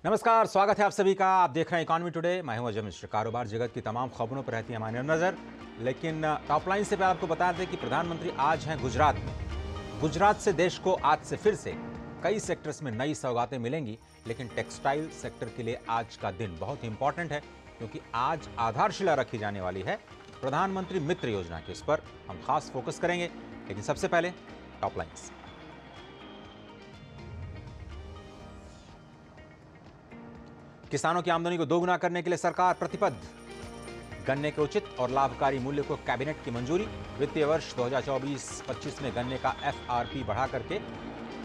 नमस्कार, स्वागत है आप सभी का। आप देख रहे हैं इकोनॉमी टुडे। मैं हूं अजय मिश्र। कारोबार जगत की तमाम खबरों पर रहती है हमारी नजर, लेकिन टॉप लाइन से पहले आपको बता दें कि प्रधानमंत्री आज हैं गुजरात में। गुजरात से देश को आज से फिर से कई सेक्टर्स में नई सौगातें मिलेंगी, लेकिन टेक्सटाइल सेक्टर के लिए आज का दिन बहुत ही इंपॉर्टेंट है, क्योंकि आज आधारशिला रखी जाने वाली है प्रधानमंत्री मित्र योजना की। उस पर हम खास फोकस करेंगे, लेकिन सबसे पहले टॉप लाइन्स। किसानों की आमदनी को दोगुना करने के लिए सरकार प्रतिबद्ध। गन्ने के उचित और लाभकारी मूल्य को कैबिनेट की मंजूरी। वित्तीय वर्ष 2024-25 में गन्ने का एफआरपी बढ़ा करके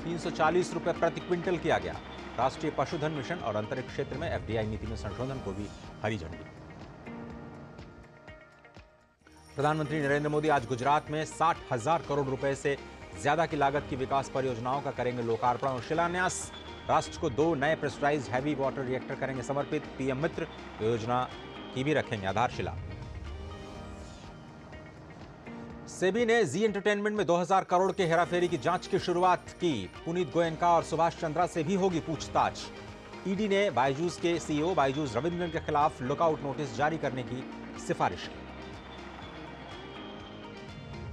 340 रुपए प्रति क्विंटल किया गया। राष्ट्रीय पशुधन मिशन और अंतरिक्ष क्षेत्र में एफडीआई नीति में संशोधन को भी हरी झंडी। प्रधानमंत्री नरेंद्र मोदी आज गुजरात में 60,000 करोड़ रुपए से ज्यादा की लागत की विकास परियोजनाओं का करेंगे लोकार्पण और शिलान्यास। राष्ट्र को 2 नए प्रेशराइज्ड हैवी वाटर रिएक्टर करेंगे समर्पित। पीएम मित्र योजना की भी रखेंगे आधारशिला। सेबी ने जी एंटरटेनमेंट में 2000 करोड़ के हेराफेरी की जांच की शुरुआत की। पुनीत गोयनका और सुभाष चंद्रा से भी होगी पूछताछ। ईडी ने बायजूस के सीईओ बायजूस रविंद्रन के खिलाफ लुकआउट नोटिस जारी करने की सिफारिश की।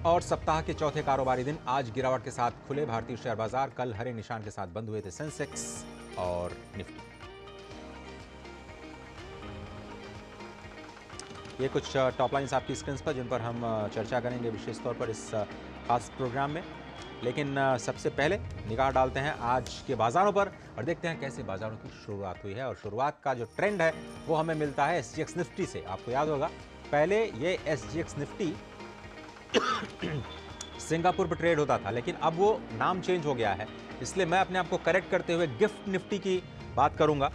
और सप्ताह के चौथे कारोबारी दिन आज गिरावट के साथ खुले भारतीय शेयर बाजार। कल हरे निशान के साथ बंद हुए थे सेंसेक्स और निफ्टी। ये कुछ टॉप लाइन्स आपकी स्क्रीन पर, जिन पर हम चर्चा करेंगे विशेष तौर पर इस खास प्रोग्राम में। लेकिन सबसे पहले निगाह डालते हैं आज के बाजारों पर और देखते हैं कैसे बाजारों की शुरुआत हुई है। और शुरुआत का जो ट्रेंड है वो हमें मिलता है एसजीएक्स निफ्टी से। आपको याद होगा पहले ये एसजीएक्स निफ्टी सिंगापुर पर ट्रेड होता था, लेकिन अब वो नाम चेंज हो गया है, इसलिए मैं अपने आप को करेक्ट करते हुए गिफ्ट निफ्टी की बात करूंगा।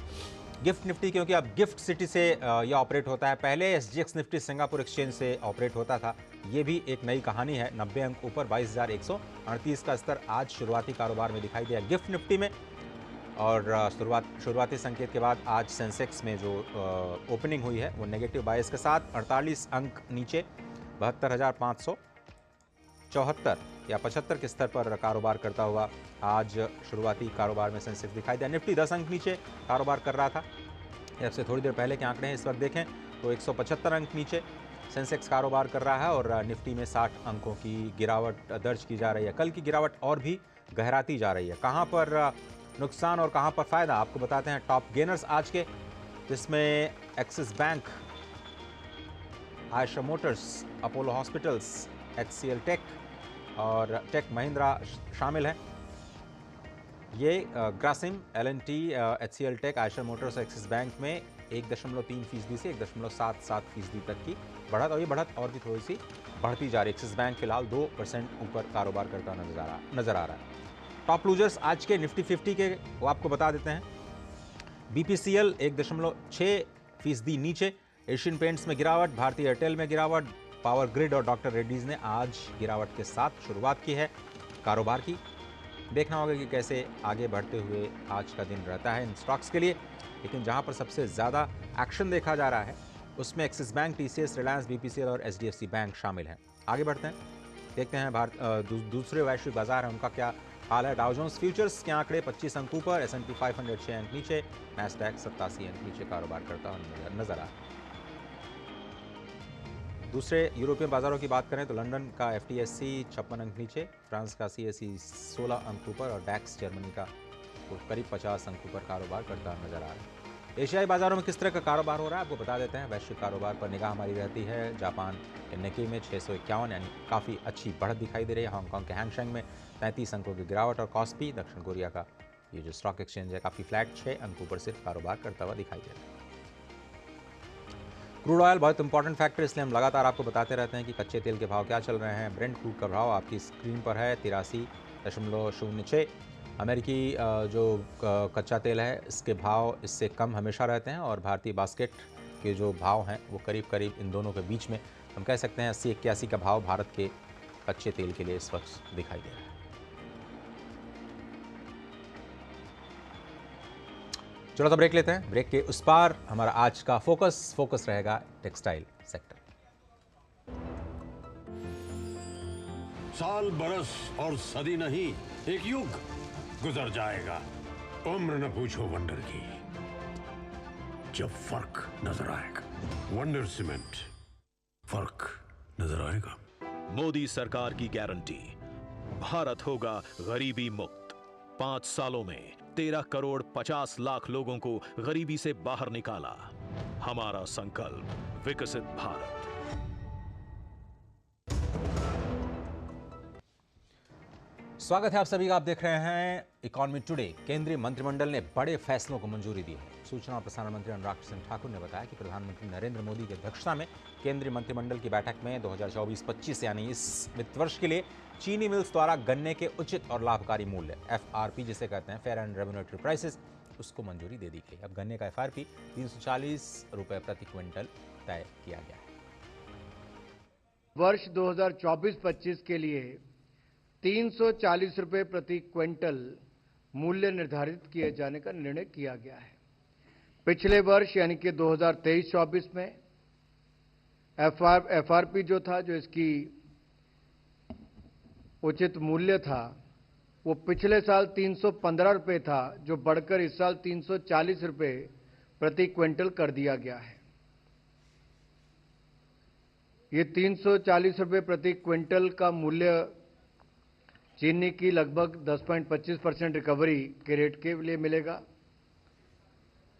गिफ्ट निफ्टी क्योंकि अब गिफ्ट सिटी से यह ऑपरेट होता है। पहले एसजीएक्स निफ्टी सिंगापुर एक्सचेंज से ऑपरेट होता था। ये भी एक नई कहानी है। 90 अंक ऊपर 22,138 का स्तर आज शुरुआती कारोबार में दिखाई दिया गिफ्ट निफ्टी में। और शुरुआती संकेत के बाद आज सेंसेक्स में जो ओपनिंग हुई है वो नेगेटिव बायस के साथ 48 अंक नीचे 72,574 या 75 के स्तर पर कारोबार करता हुआ आज शुरुआती कारोबार में सेंसेक्स दिखाई दिया। निफ्टी 10 अंक नीचे कारोबार कर रहा था। सबसे थोड़ी देर पहले के आंकड़े हैं, इस वक्त देखें तो 175 अंक नीचे सेंसेक्स कारोबार कर रहा है और निफ्टी में 60 अंकों की गिरावट दर्ज की जा रही है। कल की गिरावट और भी गहराती जा रही है। कहां पर नुकसान और कहां पर फायदा, आपको बताते हैं। टॉप गेनर्स आज के, जिसमें Axis Bank, Eicher Motors, Apollo Hospitals, HCL Tech और टेक महिंद्रा शामिल हैं। ये Grasim, LNT, HCL Tech, Eicher Motors, Axis Bank में 1.3% से 1.77% तक की बढ़त, और ये बढ़त और भी थोड़ी सी बढ़ती जा रही है। एक्सिस बैंक फिलहाल 2% ऊपर कारोबार करता नजर आ रहा है। टॉप लूजर्स आज के निफ्टी 50 के वो आपको बता देते हैं। बीपीसीएल 1.6% नीचे। एशियन पेंट्स में गिरावट, भारतीय एयरटेल में गिरावट, पावर ग्रिड और डॉक्टर रेड्डीज ने आज गिरावट के साथ शुरुआत की है कारोबार की। देखना होगा कि कैसे आगे बढ़ते हुए आज का दिन रहता है इन स्टॉक्स के लिए। लेकिन जहां पर सबसे ज़्यादा एक्शन देखा जा रहा है उसमें axis bank, TCS, Reliance, BPCL और एचडीएफसी बैंक शामिल हैं। आगे बढ़ते हैं, देखते हैं दूसरे वैश्विक बाजार हैं उनका क्या हाल है। डाउ जोन्स फ्यूचर्स के आंकड़े 25 अंक ऊपर, S&P 500 6 अंक नीचे, नैस्डैक 87 अंक नीचे कारोबार करता हुआ नजर आ रहा है। दूसरे यूरोपीय बाजारों की बात करें तो लंदन का FTSE 56 अंक नीचे, फ्रांस का CAC 16 अंक ऊपर और डैक्स जर्मनी का करीब 50 अंक ऊपर कारोबार करता नजर आ रहा है। एशियाई बाजारों में किस तरह का कारोबार हो रहा है आपको बता देते हैं। वैश्विक कारोबार पर निगाह हमारी रहती है। जापान के निक्की में 651 यानी काफ़ी अच्छी बढ़त दिखाई दे रही है। हांगकांग के हैंगसेंग में 33 अंकों की गिरावट और कॉस्पी, दक्षिण कोरिया का ये जो स्टॉक एक्सचेंज है, काफ़ी फ्लैट 6 अंक ऊपर सिर्फ कारोबार करता हुआ दिखाई दे रहा है। क्रूड ऑयल बहुत इंपॉर्टेंट फैक्टर, इसलिए हम लगातार आपको बताते रहते हैं कि कच्चे तेल के भाव क्या चल रहे हैं। ब्रेंट क्रूड का भाव आपकी स्क्रीन पर है 83.06। अमेरिकी जो कच्चा तेल है इसके भाव इससे कम हमेशा रहते हैं और भारतीय बास्केट के जो भाव हैं वो करीब करीब इन दोनों के बीच में, हम कह सकते हैं 80-81 का भाव भारत के कच्चे तेल के लिए इस वक्त दिखाई दे रहा है। चलो तो ब्रेक लेते हैं। ब्रेक के उस पार हमारा आज का फोकस रहेगा टेक्सटाइल सेक्टर। साल, बरस और सदी नहीं, एक युग गुजर जाएगा। उम्र न पूछो वंडर की, जब फर्क नजर आएगा। वंडर सीमेंट, फर्क नजर आएगा। मोदी सरकार की गारंटी, भारत होगा गरीबी मुक्त। 5 सालों में 13 करोड़ 50 लाख लोगों को गरीबी से बाहर निकाला। हमारा संकल्प विकसित भारत। स्वागत है आप सभी का। आप देख रहे हैं इकोनॉमी टुडे। केंद्रीय मंत्रिमंडल ने बड़े फैसलों को मंजूरी दी है। सूचना और प्रसारण मंत्री अनुराग सिंह ठाकुर ने बताया कि प्रधानमंत्री नरेंद्र मोदी की अध्यक्षता में केंद्रीय मंत्रिमंडल की बैठक में 2024-25 यानी इस वित्त वर्ष के लिए चीनी मिल्स द्वारा गन्ने के उचित और लाभकारी मूल्य FRP जिसे कहते हैं फेयर एंड रेम्युनरेटरी प्राइसेस, उसको मंजूरी दे दी गई। अब गन्ने का FRP 340 रुपए प्रति क्विंटल तय किया गया है। वर्ष 2024-25 के लिए 340 रुपए प्रति क्विंटल मूल्य निर्धारित किए जाने का निर्णय किया गया है। पिछले वर्ष यानी कि 2023-24 में FRP जो था, जो इसकी उचित मूल्य था, वो पिछले साल 315 रुपए था, जो बढ़कर इस साल 340 रुपए प्रति क्विंटल कर दिया गया है। ये 340 रुपए प्रति क्विंटल का मूल्य चीनी की लगभग 10.25% रिकवरी के रेट के लिए मिलेगा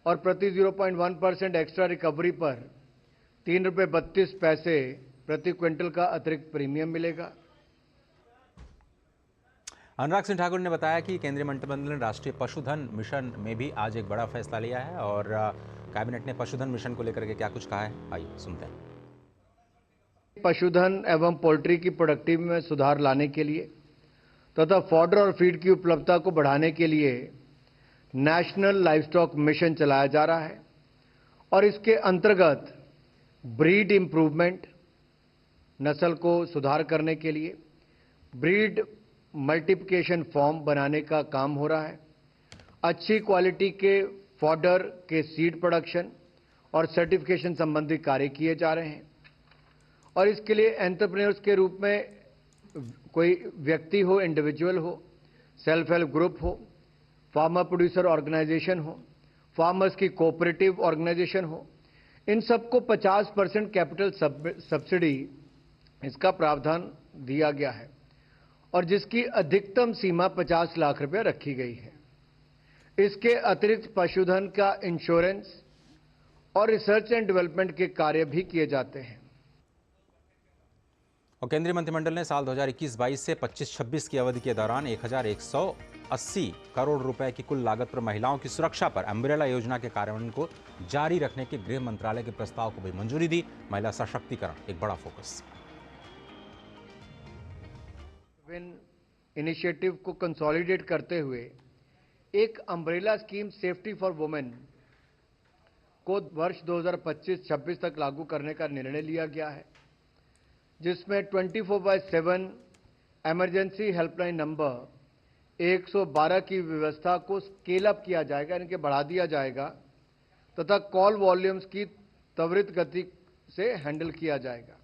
और प्रति 0.1% एक्स्ट्रा रिकवरी पर 3 रुपये 32 पैसे प्रति क्विंटल का अतिरिक्त प्रीमियम मिलेगा। अनुराग सिंह ठाकुर ने बताया कि केंद्रीय मंत्रिमंडल ने राष्ट्रीय पशुधन मिशन में भी आज एक बड़ा फैसला लिया है और कैबिनेट ने पशुधन मिशन को लेकर के क्या कुछ कहा है, आइए सुनते हैं। पशुधन एवं पोल्ट्री की प्रोडक्टिविटी में सुधार लाने के लिए तथा फॉडर और फीड की उपलब्धता को बढ़ाने के लिए नेशनल लाइवस्टॉक मिशन चलाया जा रहा है और इसके अंतर्गत ब्रीड इंप्रूवमेंट, नस्ल को सुधार करने के लिए ब्रीड मल्टीप्लिकेशन फॉर्म बनाने का काम हो रहा है। अच्छी क्वालिटी के फॉडर के सीड प्रोडक्शन और सर्टिफिकेशन संबंधी कार्य किए जा रहे हैं और इसके लिए एंटरप्रेन्योर्स के रूप में कोई व्यक्ति हो, इंडिविजुअल हो, सेल्फ हेल्प ग्रुप हो, फार्मर प्रोड्यूसर ऑर्गेनाइजेशन हो, फार्मर्स की कोऑपरेटिव ऑर्गेनाइजेशन हो, इन सबको 50% कैपिटल सब्सिडी इसका प्रावधान दिया गया है और जिसकी अधिकतम सीमा 50 लाख रुपए रखी गई है। इसके अतिरिक्त पशुधन का इंश्योरेंस और रिसर्च एंड डेवलपमेंट के कार्य भी किए जाते हैं। और केंद्रीय मंत्रिमंडल ने साल 2021-22 से 25-26 की अवधि के दौरान 1180 करोड़ रुपए की कुल लागत पर महिलाओं की सुरक्षा पर अम्ब्रेला योजना के कार्यान्वयन को जारी रखने के गृह मंत्रालय के प्रस्ताव को भी मंजूरी दी। महिला सशक्तिकरण एक बड़ा फोकस। इनिशिएटिव को कंसोलिडेट करते हुए एक umbrella scheme safety for women को वर्ष 2025-26 तक लागू करने का निर्णय लिया गया है, जिसमें 24/7 इमरजेंसी हेल्पलाइन नंबर 112 की व्यवस्था को स्केल अप किया जाएगा, यानी कि बढ़ा दिया जाएगा तथा कॉल वॉल्यूम्स की त्वरित गति से हैंडल किया जाएगा।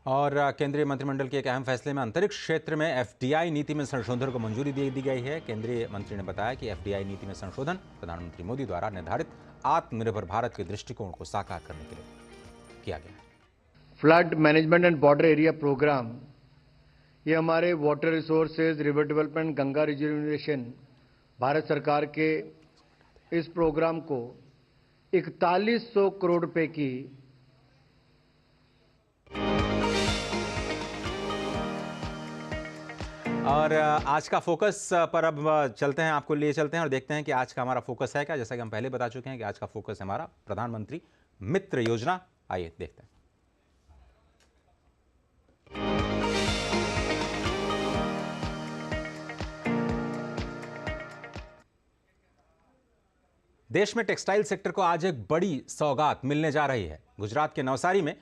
और केंद्रीय मंत्रिमंडल के एक अहम फैसले में अंतरिक्ष क्षेत्र में FDI नीति में संशोधन को मंजूरी दे दी गई है। केंद्रीय मंत्री ने बताया कि FDI नीति में संशोधन प्रधानमंत्री मोदी द्वारा निर्धारित आत्मनिर्भर भारत के दृष्टिकोण को साकार करने के लिए किया गया है। Flood management and border area programme, ये हमारे water resources, river development, Ganga reservation Bharat सरकार के इस प्रोग्राम को 4100 करोड़ रुपए की और आज का फोकस पर अब चलते हैं, आपको लिए चलते हैं और देखते हैं कि आज का हमारा फोकस है क्या। जैसा कि हम पहले बता चुके हैं कि आज का फोकस है हमारा प्रधानमंत्री मित्र योजना। आइए देखते हैं। देश में टेक्सटाइल सेक्टर को आज एक बड़ी सौगात मिलने जा रही है। गुजरात के नवसारी में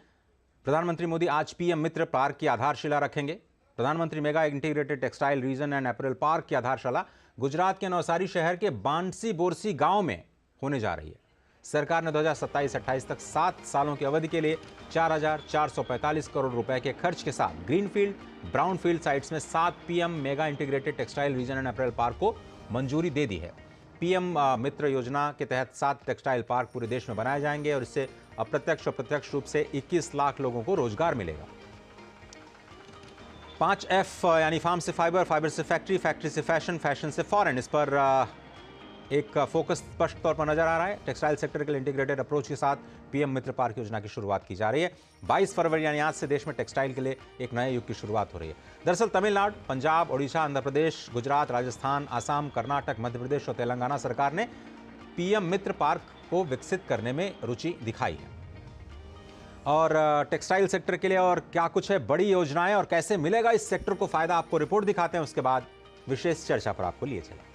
प्रधानमंत्री मोदी आज PM मित्र पार्क की आधारशिला रखेंगे। प्रधानमंत्री mega integrated textile reason and apparel park की आधारशिला गुजरात के नवसारी शहर के बांसी बोरसी गांव में होने जा रही है। सरकार ने 2027-28 तक 7 सालों की अवधि के लिए 4,445 करोड़ रुपए के खर्च के साथ ग्रीनफील्ड, ब्राउनफील्ड साइट्स में 7 PM mega integrated textile reason and apparel park को मंजूरी दे दी है। पीएम मित्र योजना के तहत 7 टेक्सटाइल पार्क पूरे देश में बनाए जाएंगे और इससे अप्रत्यक्ष और प्रत्यक्ष रूप से 21 लाख लोगों को रोजगार मिलेगा। 5F यानी फार्म से फाइबर, फाइबर से फैक्ट्री, फैक्ट्री से फैशन, फैशन से फॉरेन, इस पर एक फोकस स्पष्ट तौर पर नजर आ रहा है। टेक्सटाइल सेक्टर के लिए इंटीग्रेटेड अप्रोच के साथ पीएम मित्र पार्क योजना की शुरुआत की जा रही है। 22 फरवरी यानी आज से देश में टेक्सटाइल के लिए एक नए युग की शुरुआत हो रही है। दरअसल तमिलनाडु, पंजाब, ओडिशा, आंध्र प्रदेश, गुजरात, राजस्थान, आसाम, कर्नाटक, मध्य प्रदेश और तेलंगाना सरकार ने पीएम मित्र पार्क को विकसित करने में रुचि दिखाई है। और टेक्सटाइल सेक्टर के लिए और क्या कुछ है बड़ी योजनाएं और कैसे मिलेगा इस सेक्टर को फायदा, आपको रिपोर्ट दिखाते हैं, उसके बाद विशेष चर्चा पर आपको लिए चले।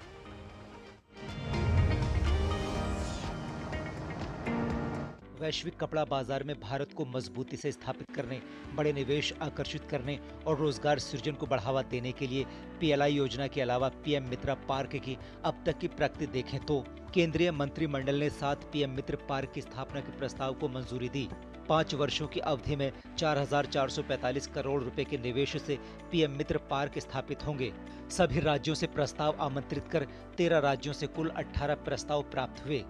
वैश्विक कपड़ा बाजार में भारत को मजबूती से स्थापित करने, बड़े निवेश आकर्षित करने और रोजगार सृजन को बढ़ावा देने के लिए पीएलआई योजना के अलावा पीएम मित्र पार्क की अब तक की प्रगति देखें तो केंद्रीय मंत्रिमंडल ने 7 पीएम मित्र पार्क की स्थापना के प्रस्ताव को मंजूरी दी। 5 वर्षों की अवधि में 4,445 करोड़ रुपए के निवेश से पीएम मित्र पार्क स्थापित होंगे। सभी राज्यों से प्रस्ताव आमंत्रित कर 13 राज्यों से कुल 18 प्रस्ताव प्राप्त हुए।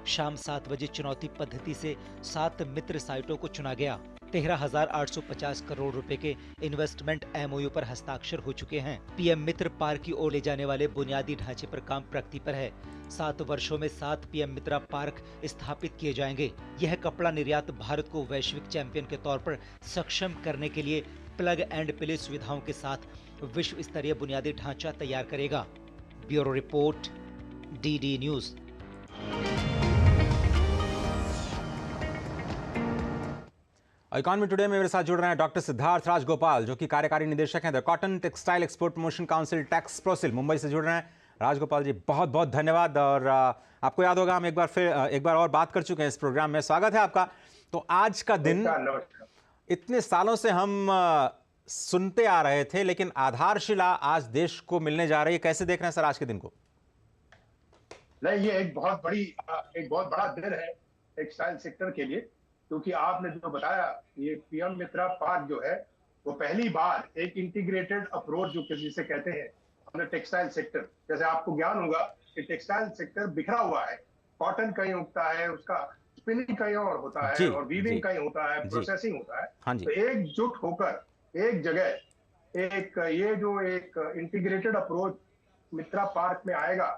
शाम 7 बजे चुनौती पद्धति से 7 मित्र साइटों को चुना गया। 13,850 करोड़ रुपए के इन्वेस्टमेंट एमओयू पर हस्ताक्षर हो चुके हैं। पीएम मित्र पार्क की ओर ले जाने वाले बुनियादी ढांचे पर काम प्रगति पर है। 7 वर्षों में 7 पीएम मित्र पार्क स्थापित किए जाएंगे। यह कपड़ा निर्यात भारत को वैश्विक चैंपियन के तौर पर सक्षम करने के लिए प्लग एंड प्ले सुविधाओं के साथ विश्व स्तरीय बुनियादी ढांचा तैयार करेगा। Bureau report, DD news. Economy today में मेरे साथ जुड़ रहे हैं डॉक्टर सिद्धार्थ राजगोपाल, जो कि कार्यकारी निदेशक हैं the cotton textile export promotion council Texprocil, Mumbai से जुड़ रहे हैं। राजगोपाल जी, बहुत बहुत धन्यवाद। और आपको याद होगा हम एक बार और बात कर चुके हैं इस प्रोग्राम में, स्वागत है आपका। तो आज का दिन, इतने सालों से हम सुनते आ रहे थे, लेकिन आधारशिला आज देश को मिलने जा रही है। कैसे देख रहे हैं सर आज के दिन को? नहीं, ये एक बहुत बड़ा दिन है टेक्सटाइल सेक्टर के लिए, क्योंकि आपने जो बताया, ये पीएम मित्र पार्क जो है वो पहली बार एक इंटीग्रेटेड अप्रोच जो किसी से कहते हैं हमने टेक्सटाइल सेक्टर, जैसे आपको ज्ञान होगा कि टेक्सटाइल सेक्टर बिखरा हुआ है। कॉटन कहीं उगता है, उसका स्पिनिंग कहीं और होता है, और वीविंग कहीं होता है, प्रोसेसिंग होता है। तो एकजुट होकर एक जगह एक इंटीग्रेटेड अप्रोच मित्र पार्क में आएगा,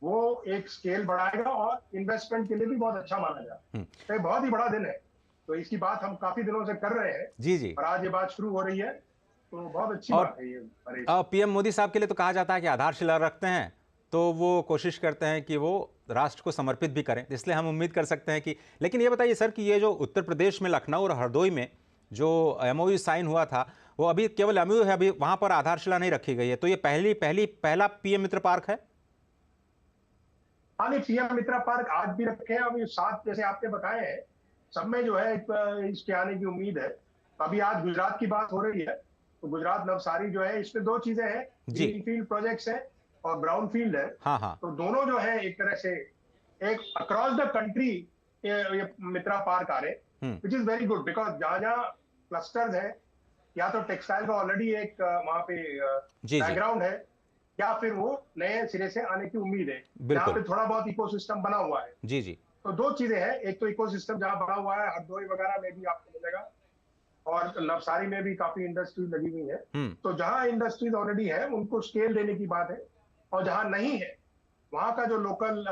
वो एक स्केल बढ़ाएगा और इन्वेस्टमेंट के लिए भी बहुत अच्छा माना जाए। तो बहुत ही बड़ा दिन है, तो इसकी बात हम काफी दिनों से कर रहे हैं। जी। और आज ये बात शुरू हो रही है, तो बहुत अच्छी बात है ये। पीएम मोदी साहब के लिए तो कहा जाता है कि आधारशिला रखते हैं तो वो कोशिश करते हैं कि वो राष्ट्र को समर्पित भी करें, इसलिए हम उम्मीद कर सकते हैं कि। लेकिन ये बताइए सर कि ये जो उत्तर प्रदेश में लखनऊ और हरदोई में जो एमओयू साइन हुआ था, वो अभी केवल एमओयू है, अभी वहां पर आधारशिला नहीं रखी गई है। तो ये पहला पीएम मित्र पार्क है? हाँ, नहीं, पीएम मित्र पार्क आज भी रखे हैं। अभी 7 जैसे आपने बताए हैं, सब में जो है इसके आने की उम्मीद है। अभी आज गुजरात की बात हो रही है, तो गुजरात नवसारी जो है, इसमें 2 चीजें हैं, ग्रीन फील्ड प्रोजेक्ट्स है और ब्राउन फील्ड है। हाँ। तो दोनों जो है एक तरह से एक अक्रॉस द कंट्री ये मित्र पार्क आ रहे, which is very good, because जहाँ क्लस्टर्स है, या तो टेक्सटाइल का ऑलरेडी एक वहाँ पे बैकग्राउंड है, या फिर वो नए सिरे से आने की उम्मीद है, जहाँ पे थोड़ा बहुत इकोसिस्टम बना हुआ है। जी। तो 2 चीजें हैं, एक तो इकोसिस्टम जहाँ बना हुआ है, हरदोई वगैरह में भी आपको मिलेगा, और नवसारी में भी काफी इंडस्ट्रीज लगी हुई है। तो जहाँ इंडस्ट्रीज ऑलरेडी है, उनको स्केल देने की बात है, और जहाँ नहीं है, वहाँ का जो लोकल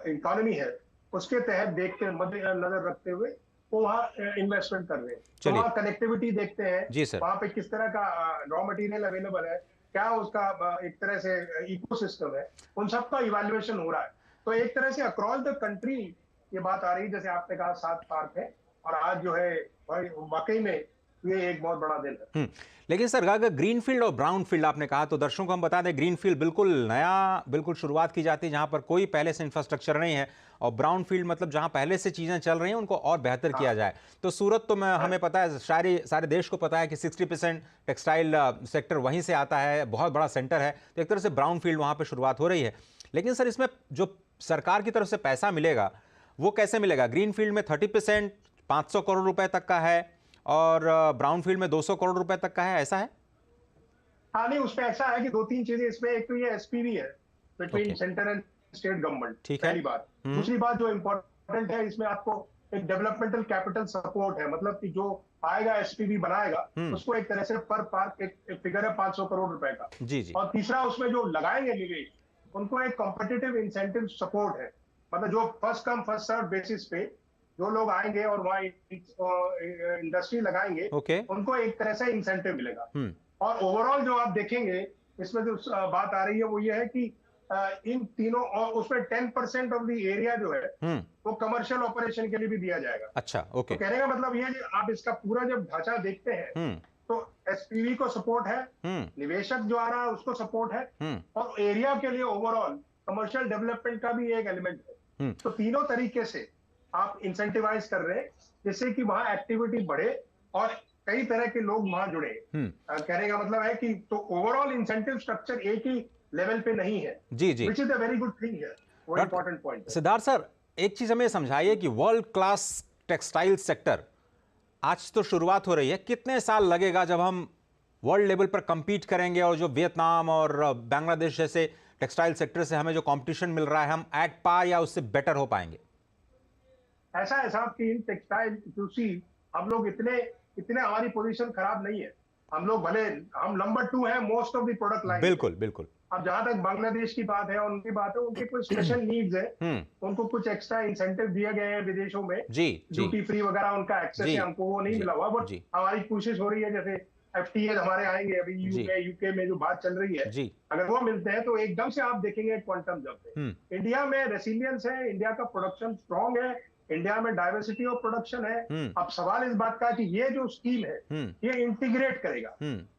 इकोनॉमी है, उसके तहत देखते मद्देनजर रखते हुए वो वहाँ इन्वेस्टमेंट कर रहे हैं। तो वहाँ कनेक्टिविटी देखते हैं, वहाँ पे किस तरह का रॉ मटेरियल अवेलेबल है, क्या उसका एक तरह से इकोसिस्टम है, उन सबका इवैल्यूएशन हो रहा है। तो एक तरह से अक्रॉस द कंट्री ये बात आ रही है, जैसे आपने कहा 7 पार्क है, और आज जो है वाकई में ये एक बहुत बड़ा दिन है। लेकिन सर, अगर ग्रीन फील्ड और ब्राउन फील्ड आपने कहा, तो दर्शकों को हम बता दें, ग्रीन फील्ड बिल्कुल नया, बिल्कुल शुरुआत की जाती है, जहां पर कोई पहले से इंफ्रास्ट्रक्चर नहीं है, और ब्राउन फील्ड मतलब जहां पहले से चीजें चल रही हैं, उनको और बेहतर किया जाए। तो सूरत तो हमें पता है, सारे देश को पता है कि 60% टेक्सटाइल सेक्टर वहीं से आता है, बहुत बड़ा सेंटर है। तो एक तरह से ब्राउन फील्ड वहां पर शुरुआत हो रही है। लेकिन सर, इसमें जो सरकार की तरफ से पैसा मिलेगा, वो कैसे मिलेगा? ग्रीन फील्ड में 30% 500 करोड़ रुपए तक का है, और ब्राउन फील्ड में 200 करोड़ रुपए तक का है, ऐसा है? हाँ, नहीं, उसमें ऐसा है कि 2-3 चीजें इसमें, एक तो ये एसपीवी है, between Okay. Centre and state government, ठीक है। पहली बात। दूसरी बात जो इम्पोर्टेंट है, इसमें आपको एक डेवलपमेंटल कैपिटल सपोर्ट है, मतलब कि जो आएगा एसपीवी बनाएगा उसको एक तरह से पर पार्क एक फिगर है 500 करोड़ रुपए का। जी जी। और तीसरा, उसमें जो लगाएंगे निवेश उनको एक कॉम्पिटिटिव इंसेंटिव सपोर्ट है, मतलब जो first come first serve basis पे जो लोग आएंगे और वहाँ इंडस्ट्री लगाएंगे ओके। उनको एक तरह से इंसेंटिव मिलेगा। हम्म। और ओवरऑल जो आप देखेंगे इसमें जो बात आ रही है वो ये है कि इन तीनों, और उसमें 10% ऑफ द एरिया जो है वो कमर्शियल ऑपरेशन के लिए भी दिया जाएगा। अच्छा, ओके। तो कहने का मतलब ये है कि आप इसका पूरा जब ढांचा देखते हैं तो एसपीवी को सपोर्ट है, निवेशक जो आ रहा है उसको सपोर्ट है, और एरिया के लिए ओवरऑल कमर्शियल डेवलपमेंट का भी एक एलिमेंट है। तो तीनों तरीके से आप इंसेंटिवाइज कर रहे हैं जिससे कि वहां एक्टिविटी बढ़े और कई तरह के लोग वहां जुड़े। कहने का मतलब है कि तो ओवरऑल इंसेंटिव स्ट्रक्चर एक ही लेवल पे नहीं है। जी जी। Which is a very good thing है, वो इंपॉर्टेंट पॉइंट है। सिद्धार्थ सर, एक चीज हमें समझाइए कि वर्ल्ड क्लास टेक्सटाइल सेक्टर आज तो शुरुआत हो रही है, कितने साल लगेगा जब हम वर्ल्ड लेवल पर compete करेंगे और जो वियतनाम और बांग्लादेश जैसे टेक्सटाइल सेक्टर से हमें जो कंपटीशन मिल रहा है हम एट पार या उससे बेटर हो पाएंगे? ऐसा है साहब कि इन टेक्सटाइल हम लोग इतने हमारी पोजीशन खराब नहीं है। हम लोग भले हम नंबर 2 है most of the product line. बिल्कुल बिल्कुल। अब जहां तक बांग्लादेश की बात है और उनकी बात है, उनके कुछ स्पेशल नीड्स है, उनको कुछ एक्स्ट्रा इंसेंटिव दिए गए हैं विदेशों में, जी ड्यूटी फ्री वगैरह उनका एक्सेस है, हमको वो नहीं मिला हुआ। बट जी। हमारी कोशिश हो रही है, जैसे एफटीए हमारे आएंगे अभी यूके में जो बात चल रही है, जी। अगर वो मिलते हैं तो एकदम से आप देखेंगे क्वांटम जंप है। इंडिया में रेसिलियंस है, इंडिया का प्रोडक्शन स्ट्रांग है, इंडिया में डाइवर्सिटी ऑफ प्रोडक्शन है। अब सवाल इस बात का कि ये जो स्कीम है ये इंटीग्रेट करेगा।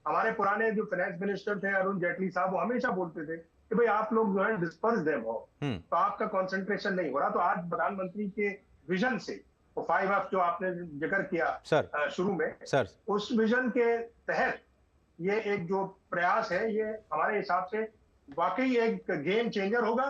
हमारे पुराने जो फाइनेंस मिनिस्टर थे अरुण जेटली साहब, वो हमेशा बोलते थे कि भाई आप लोग जो है डिस्पर्स देम हो, तो आपका कंसंट्रेशन नहीं हो रहा। तो आज प्रधानमंत्री के विजन से वो 5F जो आपने जिक्र किया सर शुरू में, सर, उस विजन के तहत ये एक जो प्रयास है ये हमारे हिसाब से वाकई एक गेम चेंजर होगा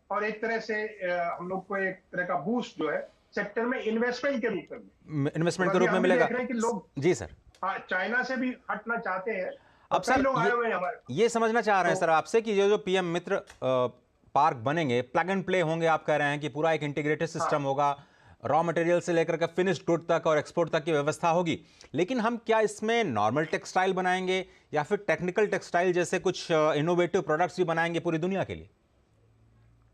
और एक तरह से हम लोग को एक तरह का बूस्ट जो है सेक्टर में इन्वेस्टमेंट के रूप में मिलेगा। कि लोग जी सर, हाँ चाइना से भी हटना चाहते हैं। अब सर लोग आए हुए हैं हमारे, ये समझना चाह रहे हैं सर आपसे कि जो पीएम मित्र पार्क बनेंगे प्लग एंड प्ले होंगे, आप कह रहे हैं कि पूरा एक इंटीग्रेटेड सिस्टम होगा, रॉ मटेरियल से लेकर के फिनिश्ड गुड तक और एक्सपोर्ट तक की व्यवस्था होगी। लेकिन हम क्या इसमें नॉर्मल टेक्सटाइल बनाएंगे या फिर टेक्निकल टेक्सटाइल जैसे कुछ इनोवेटिव प्रोडक्ट्स भी बनाएंगे पूरी दुनिया के लिए?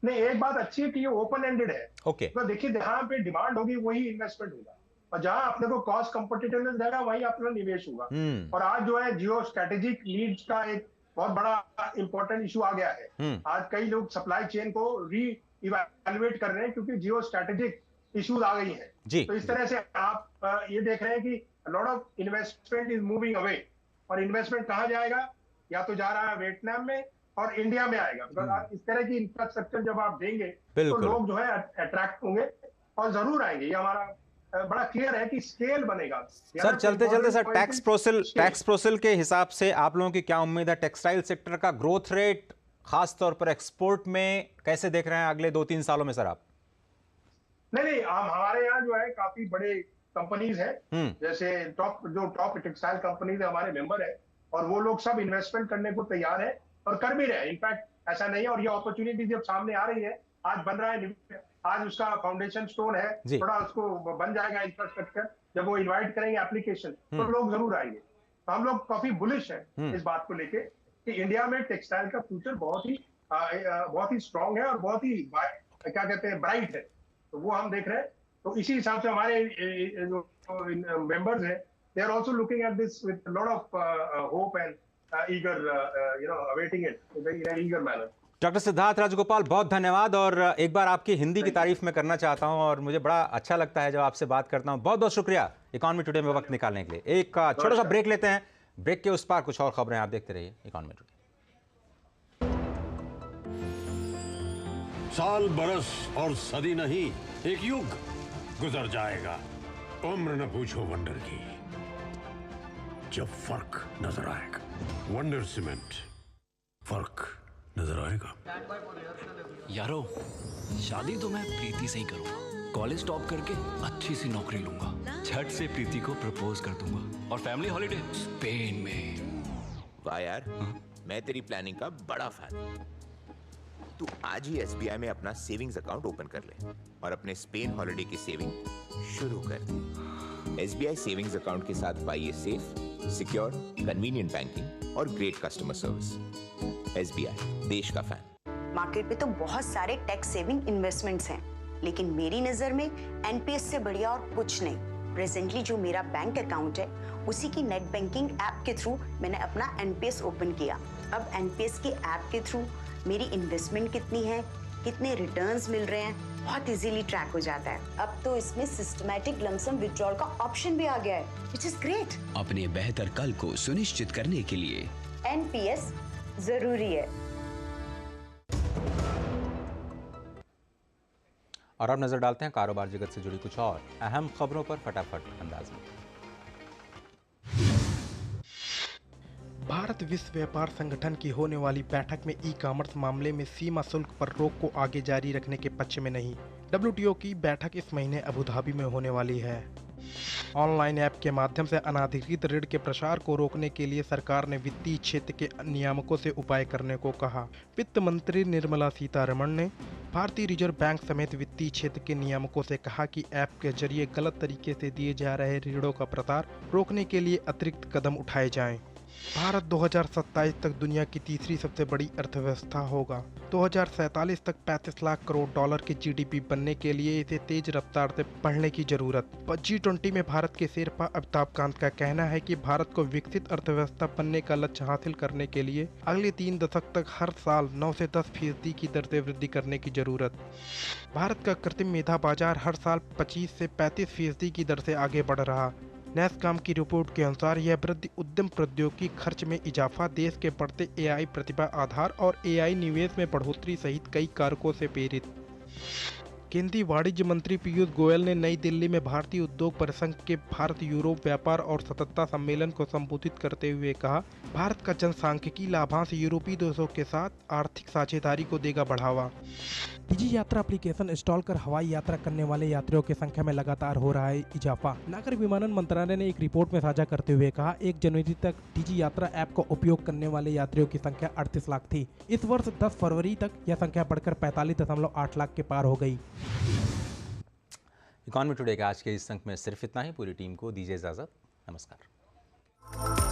नहीं, एक बात अच्छी है कि ये ओपन एंडेड है। ओके। तो देखिए जहां पे डिमांड होगी वही इन्वेस्टमेंट होगा, और जहां अपने को कॉस्ट कम्पिटिटिवनेस रहेगा वहीं अपना निवेश होगा। और आज जो है जियो स्ट्रेटेजिक नीड्स का एक बहुत बड़ा इंपॉर्टेंट इशू आ गया है। आज कई लोग सप्लाई चेन को री इवैल्यूएट कर रहे हैं क्योंकि जियो स्ट्रेटेजिक इश्यूज आ गई हैं। तो इस तरह से आप ये देख रहे हैं कि lot of investment is moving away, और इन्वेस्टमेंट कहाँ जाएगा? या तो जा रहा है वियतनाम में और इंडिया में आएगा। बिकॉज इस तरह की इंफ्रास्ट्रक्चर जब आप देंगे तो लोग जो है अट्रैक्ट होंगे और जरूर आएंगे। ये हमारा बड़ा क्लियर है कि स्केल बनेगा। सर चलते चलते सर, टैक्स प्रोसेल के हिसाब से आप लोगों की क्या उम्मीद है? टेक्सटाइल सेक्टर का ग्रोथ रेट खास तौर पर एक्सपोर्ट में कैसे देख रहे हैं अगले 2-3 सालों में सर आप? नहीं, हमारे यहाँ जो है काफी बड़े कंपनीज हैं, जैसे टॉप टेक्सटाइल कंपनीज हमारे मेंबर है, और वो लोग सब इन्वेस्टमेंट करने को तैयार है और कर भी रहे हैं। इनफैक्ट ऐसा नहीं है, और ये अपॉर्चुनिटी जब सामने आ रही है, आज बन रहा है, आज उसका फाउंडेशन स्टोन है, थोड़ा उसको बन जाएगा इंफ्रास्ट्रक्चर। जब वो इनवाइट करेंगे एप्लीकेशन तो लोग जरूर आएंगे। तो हम लोग काफी बुलिश हैं इस बात को लेके कि इंडिया में टेक्सटाइल का फ्यूचर बहुत ही स्ट्रांग है और बहुत ही क्या कहते हैं ब्राइट है। तो वो हम देख रहे हैं। तो इसी हिसाब से हमारे जो मेंबर्स हैं, they are also looking at this with lot of hope and eager awaiting it in an eager manner। Doctor Siddharth Rajagopal, बहुत धन्यवाद। और एक बार आपकी हिंदी की तारीफ में करना चाहता हूं, और मुझे बड़ा अच्छा लगता है जब आपसे बात करता हूं। बहुत बहुत शुक्रिया इकोनॉमी टुडे में वक्त निकालने के लिए। एक छोटा सा ब्रेक लेते हैं, ब्रेक के उस पार कुछ और खबरें आप देखते रहिए इकोनॉमी टुडे। साल बरस और सदी नहीं, एक युग गुजर जाएगा, उम्र न पूछो वंडर की, जब फर्क नजर आएगा। वंडर सीमेंट, फर्क नजर आएगा। यारो, शादी तो मैं प्रीति से ही करूंगा। कॉलेज टॉप करके अच्छी सी नौकरी लूंगा, झट से प्रीति को प्रपोज कर दूंगा, और फैमिली हॉलिडे स्पेन में। वाह यार, मैं तेरी प्लानिंग का बड़ा फैन। तू आज ही SBI में अपना सेविंग्स अकाउंट ओपन कर ले और अपने स्पेन हॉलिडे की सेविंग शुरू कर दे। SBI सेविंग्स अकाउंट के साथ पाइए सेफ, सिक्योर, कन्वीनियंट बैंकिंग और ग्रेट कस्टमर सर्विस। SBI, देश का फैन। मार्केट में तो बहुत सारे टैक्स सेविंग इन्वेस्टमेंट्स हैं, लेकिन मेरी नजर में NPS से बढ़िया और कुछ नहीं। प्रेजेंटली जो मेरा बैंक अकाउंट है, उसी की नेट बैंकिंग ऐप के थ्रू मैंने अपना NPS ओपन किया। अब NPS की ऐप के थ्रू मेरी इन्वेस्टमेंट कितनी है, कितने रिटर्न्स मिल रहे हैं, बहुत इजीली ट्रैक हो जाता है। अब तो इसमें सिस्टमैटिक लमसम विड्रॉल का ऑप्शन भी आ गया है, व्हिच इज ग्रेट। अपने बेहतर कल को सुनिश्चित करने के लिए NPS जरूरी है। और अब नजर डालते हैं कारोबार जगत से जुड़ी कुछ और अहम खबरों पर फटाफट अंदाज में। भारत विश्व व्यापार संगठन की होने वाली बैठक में ई-कॉमर्स मामले में सीमा शुल्क पर रोक को आगे जारी रखने के पक्ष में नहीं। WTO की बैठक इस महीने अबू धाबी में होने वाली है। ऑनलाइन ऐप के माध्यम से अनाधिकृत ऋण के प्रसार को रोकने के लिए सरकार ने वित्तीय क्षेत्र के नियामकों से उपाय करने को कहा। वित्त मंत्री निर्मला सीतारमण ने भारतीय रिजर्व बैंक समेत वित्तीय क्षेत्र के नियामकों से कहा कि ऐप के जरिए गलत तरीके से दिए जा रहे ऋणों का प्रसार रोकने के लिए अतिरिक्त कदम उठाए जाएं। भारत 2027 तक दुनिया की तीसरी सबसे बड़ी अर्थव्यवस्था होगा। 2047 तक 35 लाख करोड़ डॉलर की GDP बनने के लिए इसे तेज रफ्तार से बढ़ने की जरूरत। G20 में भारत के शेरपा अमिताभ कांत का कहना है कि भारत को विकसित अर्थव्यवस्था बनने का लक्ष्य हासिल करने के लिए अगले 3 दशक तक हर साल 9 से 10% की दर से वृद्धि करने की जरूरत। भारत का कृत्रिम मेधा बाजार हर साल 25 से 35% की दर से आगे बढ़ रहा। नैसकॉम की रिपोर्ट के अनुसार यह वृद्धि उद्यम प्रौद्योगिकी खर्च में इजाफा, देश के बढ़ते AI प्रतिभा आधार और AI निवेश में बढ़ोतरी सहित कई कारकों से प्रेरित। केंद्रीय वाणिज्य मंत्री पीयूष गोयल ने नई दिल्ली में भारतीय उद्योग परिसंघ के भारत यूरोप व्यापार और सततता सम्मेलन को संबोधित करते हुए कहा, भारत का जनसांख्यिकी लाभांश यूरोपीय देशों के साथ आर्थिक साझेदारी को देगा बढ़ावा। डिजी यात्रा एप्लीकेशन इंस्टॉल कर हवाई यात्रा करने वाले यात्रियों की संख्या में लगातार हो रहा है इजाफा। नागरिक विमानन मंत्रालय ने एक रिपोर्ट में साझा करते हुए कहा, 1 जनवरी तक डिजी यात्रा ऐप का उपयोग करने वाले यात्रियों की संख्या 38 लाख थी। इस वर्ष 10 फरवरी तक यह संख्या बढ़कर 45.8 लाख के पार हो गई। इकोनॉमी टुडे के आज के इस अंक में सिर्फ इतना ही। पूरी टीम को दीजिए इजाजत। नमस्कार।